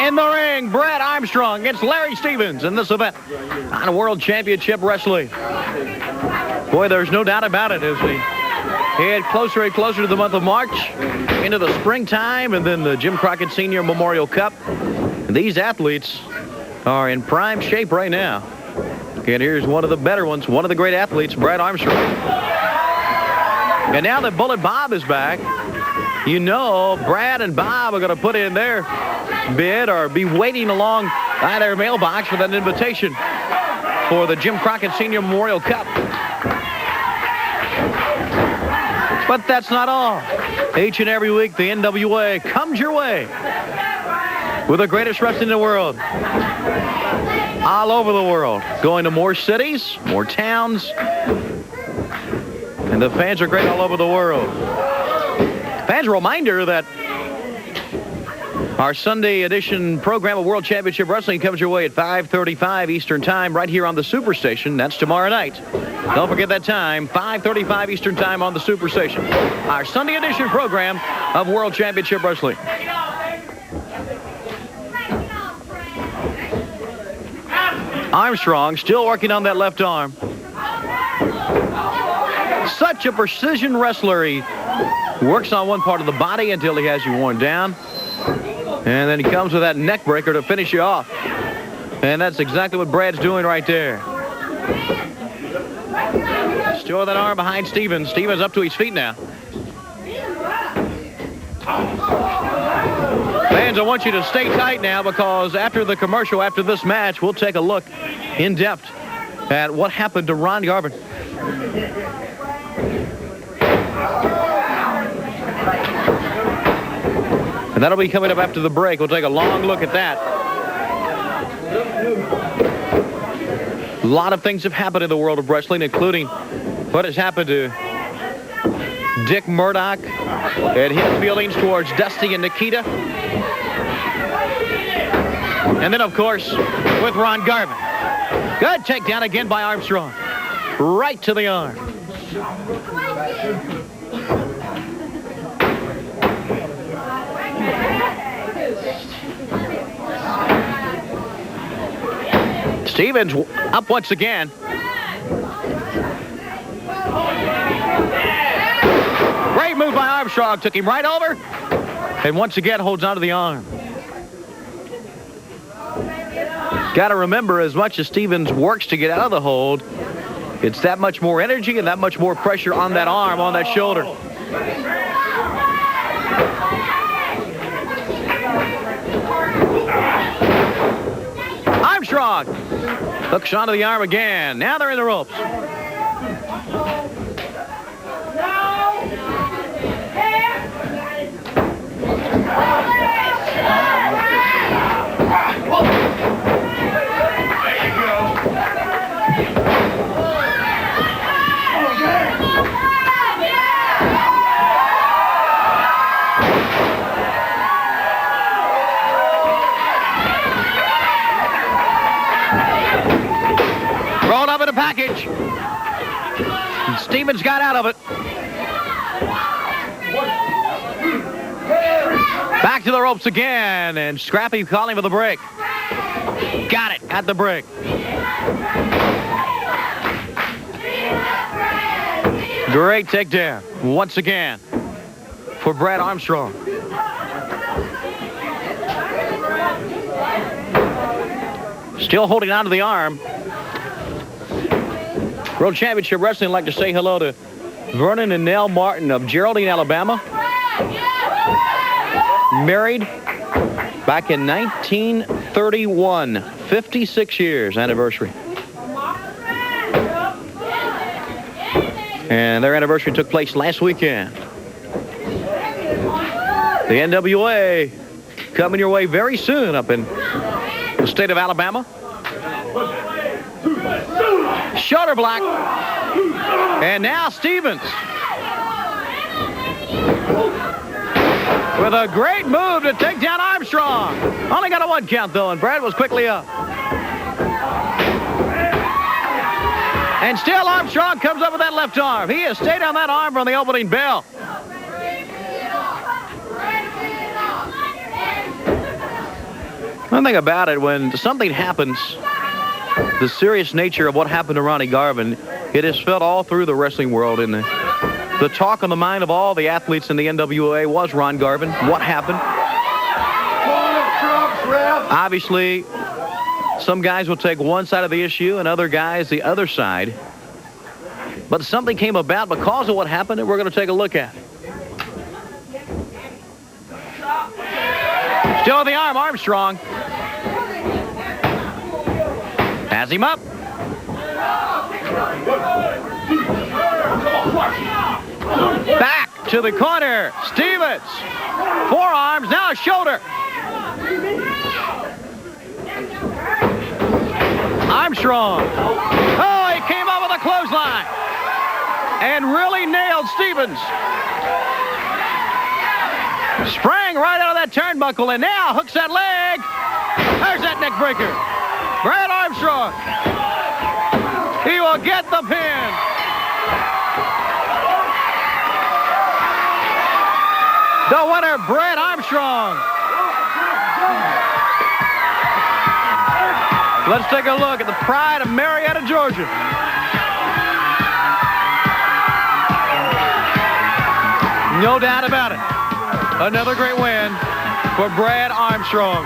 In the ring, Brad Armstrong against Larry Stevens in this event on World Championship Wrestling. Boy, there's no doubt about it as we head closer and closer to the month of March, into the springtime, and then the Jim Crockett Senior Memorial Cup. And these athletes are in prime shape right now. And here's one of the better ones, one of the great athletes, Brad Armstrong. And now that Bullet Bob is back, you know Brad and Bob are going to put in their bid or be waiting along by their mailbox for that invitation for the Jim Crockett Senior Memorial Cup. But that's not all. Each and every week, the NWA comes your way with the greatest wrestling in the world. All over the world. Going to more cities, more towns. And the fans are great all over the world. Fans, a reminder that our Sunday edition program of World Championship Wrestling comes your way at 5:35 Eastern Time right here on the Superstation. That's tomorrow night. Don't forget that time, 5:35 Eastern Time on the Superstation. Our Sunday edition program of World Championship Wrestling. Armstrong still working on that left arm. Such a precision wrestler. He works on one part of the body until he has you worn down. And then he comes with that neck breaker to finish you off. And that's exactly what Brad's doing right there. Still with that arm behind Stevens. Stevens up to his feet now. Fans, I want you to stay tight now because after the commercial, after this match, we'll take a look in depth at what happened to Ron Garvin. And that'll be coming up after the break. We'll take a long look at that. A lot of things have happened in the world of wrestling, including what has happened to Dick Murdoch and his feelings towards Dusty and Nikita. And then, of course, with Ron Garvin. Good takedown again by Armstrong. Right to the arm. Stevens up once again. Great move by Armstrong. Took him right over. And once again holds onto the arm. Got to remember, as much as Stevens works to get out of the hold, it's that much more energy and that much more pressure on that arm, on that shoulder. Armstrong hooks onto the arm again. Now they're in the ropes. Rolled up in a package. And Stevens got out of it. Back to the ropes again, and Scrappy calling for the break. Got it at the break. Great takedown once again for Brad Armstrong. Still holding on to the arm. World Championship Wrestling would like to say hello to Vernon and Nell Martin of Geraldine, Alabama. Married back in 1931. 56 years anniversary. And their anniversary took place last weekend. The NWA coming your way very soon up in the state of Alabama. Shoulder block. And now Stevens. With a great move to take down Armstrong. Only got a one count, though, and Brad was quickly up. And still Armstrong comes up with that left arm. He has stayed on that arm from the opening bell. One thing about it, when something happens, the serious nature of what happened to Ronnie Garvin, it is felt all through the wrestling world. And the talk on the mind of all the athletes in the NWA was Ron Garvin. What happened? Obviously, some guys will take one side of the issue and other guys the other side. But something came about because of what happened that we're going to take a look at. Still with the arm, Armstrong. Has him up. Back to the corner. Stevens. Forearms, now shoulder. Armstrong. Oh, he came up with a clothesline. And really nailed Stevens. Sprang right out of that turnbuckle and now hooks that leg. There's that neck breaker. Brad Armstrong. He will get the pin. The winner, Brad Armstrong. Let's take a look at the pride of Marietta, Georgia. No doubt about it. Another great win for Brad Armstrong.